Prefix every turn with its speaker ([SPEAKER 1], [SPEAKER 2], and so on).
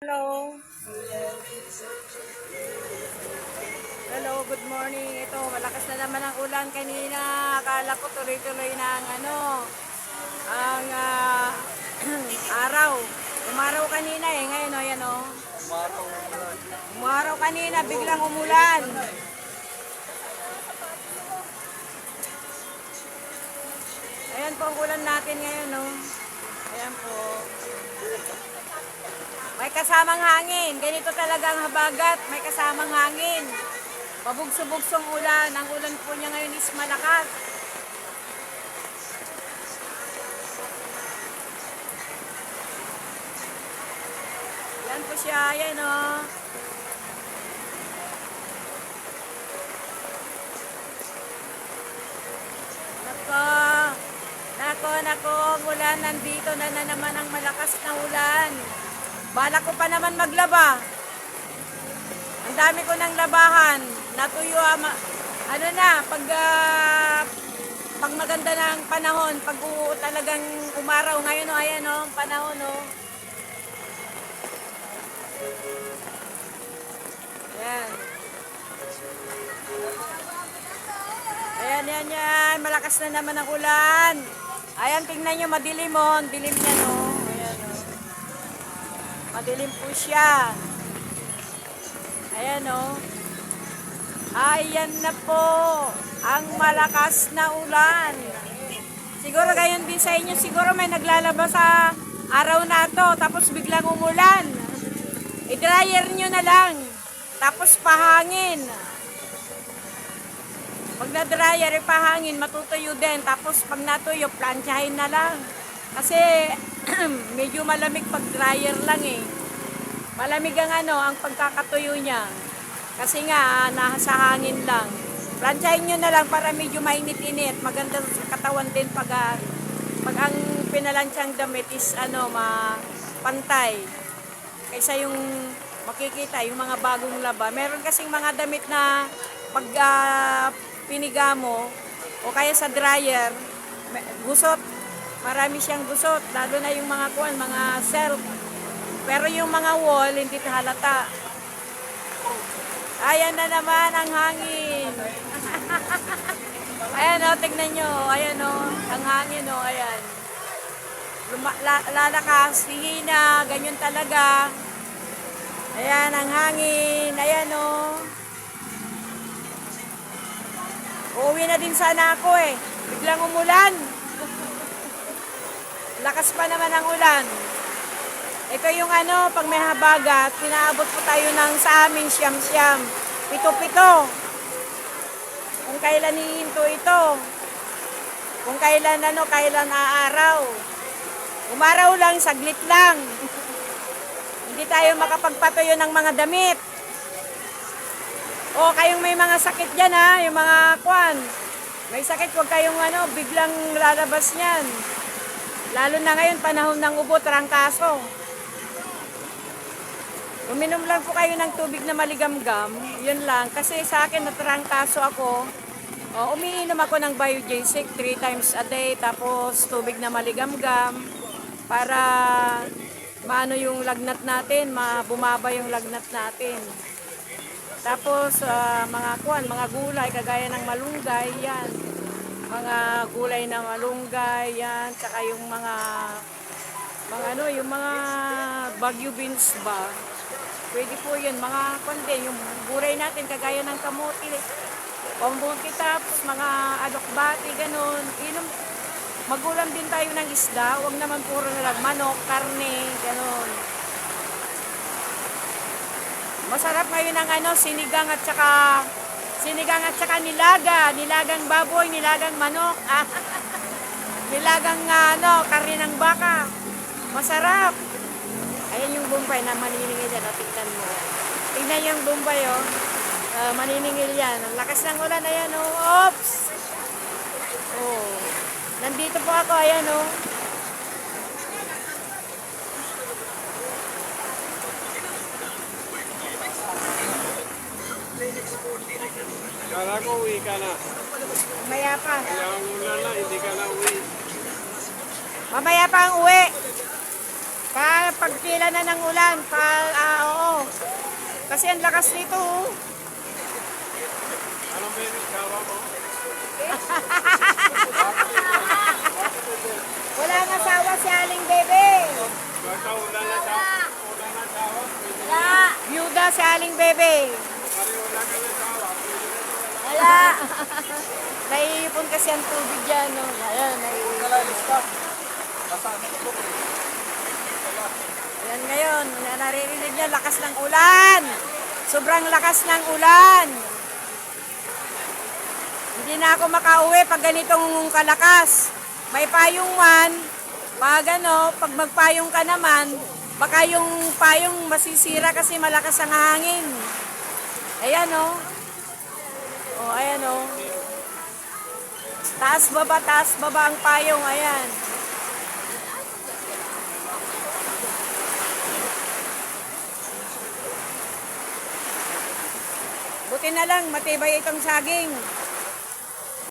[SPEAKER 1] Hello. Hello, good morning. Ito, malakas na naman ang ulan kanina. Akala ko tuloy-tuloy na ang araw. Umaraw kanina eh. Ngayon, o, yan o. Umaraw kanina, biglang umulan. Ayan po ang ulan natin ngayon, o. Ayan po. May kasamang hangin. Ganito talaga ang habagat. May kasamang hangin. Pabugso-bugsong ulan. Ang ulan po niya ngayon is malakas. Yan po siya. Yan o. Nako. Ang ulan. Nandito na naman ang malakas na ulan. Balak ko pa naman maglaba. Ang dami ko ng labahan. Natuyo ano na, pag maganda ng panahon, pag talagang umaraw ngayon o, ayan o, ang panahon o. Ayan. Ayan. Malakas na naman ang ulan. Ayan, tingnan nyo, madilim o. Ang dilim niya no. Madilim po siya. Ayan o. Ayan na po ang malakas na ulan. Siguro gayon din sa inyo. Siguro may naglalabas sa araw na to. Tapos biglang umulan. I-dryer nyo na lang. Tapos pahangin. Pag na-dryer, pahangin, matutuyo din. Tapos pag natuyo, planchahin na lang. Kasi medyo malamig pag dryer lang eh. Malamig ang pagkakatuyo niya. Kasi nga, nasa hangin lang. Planchahin nyo na lang para medyo mainit-init. Maganda sa katawan din pag ang pinalansyang damit is pantay. Kaysa yung makikita, yung mga bagong laba. Meron kasing mga damit na pag piniga mo, o kaya sa dryer, gusot. Marami siyang gusot, lalo na yung mga mga self. Pero yung mga wall, hindi halata. Ayan na naman ang hangin. Ayan o, tignan nyo. Ayan o, ang hangin o, ayan. Lalakas, hihina, ganyan talaga. Ayan ang hangin. Ayan o. Uuwi na din sana ako eh. Biglang umulan. Lakas pa naman ang ulan. Ito yung pag may habagat, pinaabot po tayo ng sa amin siyam-siyam. Pito-pito. Kung kailan hihinto ito. Kung kailan kailan aaraw. Umaraw lang, saglit lang. Hindi tayo makapagpatuyo ng mga damit. O kayong may mga sakit dyan ha, yung mga may sakit, huwag kayong biglang lalabas niyan. Lalo na ngayon, panahon ng ubo, trangkaso. Uminom lang po kayo ng tubig na maligamgam. Yun lang. Kasi sa akin, natrangkaso ako. Umiinom ako ng Biogesic 3 times a day. Tapos tubig na maligamgam. Para maano yung lagnat natin. Bumaba yung lagnat natin. Tapos mga gulay, kagaya ng malunggay, yan. Mga gulay na malunggay, yan. Tsaka yung mga bagyo beans ba. Pwede po yun, mga yung gulay natin, kagaya ng kamote, pambuti, tapos mga adokbati, ganun. Magulam din tayo ng isda, huwag naman puro nalang manok, karne, ganun. Masarap ngayon ang sinigang at saka nilagang baboy, nilagang manok, nilagang karne ng baka. Masarap. Ayan yung Bombay na maniningil yan. Tignan mo. Tignan yung Bombay maniningil yan. Ang lakas ng ulan. Ayan o. Oops! Oh. Nandito po ako. Ayan o.
[SPEAKER 2] Kala ko uwi ka na.
[SPEAKER 1] Mamaya pa.
[SPEAKER 2] Kaya ang ulan na, hindi ka na uwi.
[SPEAKER 1] Mamaya pa ang uwi. Pagpila na ng ulan, oo. Kasi ang lakas nito, oh.
[SPEAKER 2] Anong baby sawa mo?
[SPEAKER 1] Wala nga sawa si Aling Bebe.
[SPEAKER 2] Basta ulan na sawa. Ulan na sawa.
[SPEAKER 1] Byuda si Aling Bebe.
[SPEAKER 2] Pari ulan ka na sawa.
[SPEAKER 1] Wala. Naiipon kasi ang tubig dyan, no? Ayan, naiipon. Ayan ngayon, naririnig niya, lakas ng ulan. Sobrang lakas ng ulan. Hindi na ako makauwi pag ganitong kalakas. May payong man, pag pag magpayong ka naman, baka yung payong masisira kasi malakas ang hangin. Ayan, oh. Oh, ayan, oh. Taas baba ang payong, ayan. Buti na lang, matibay itong saging.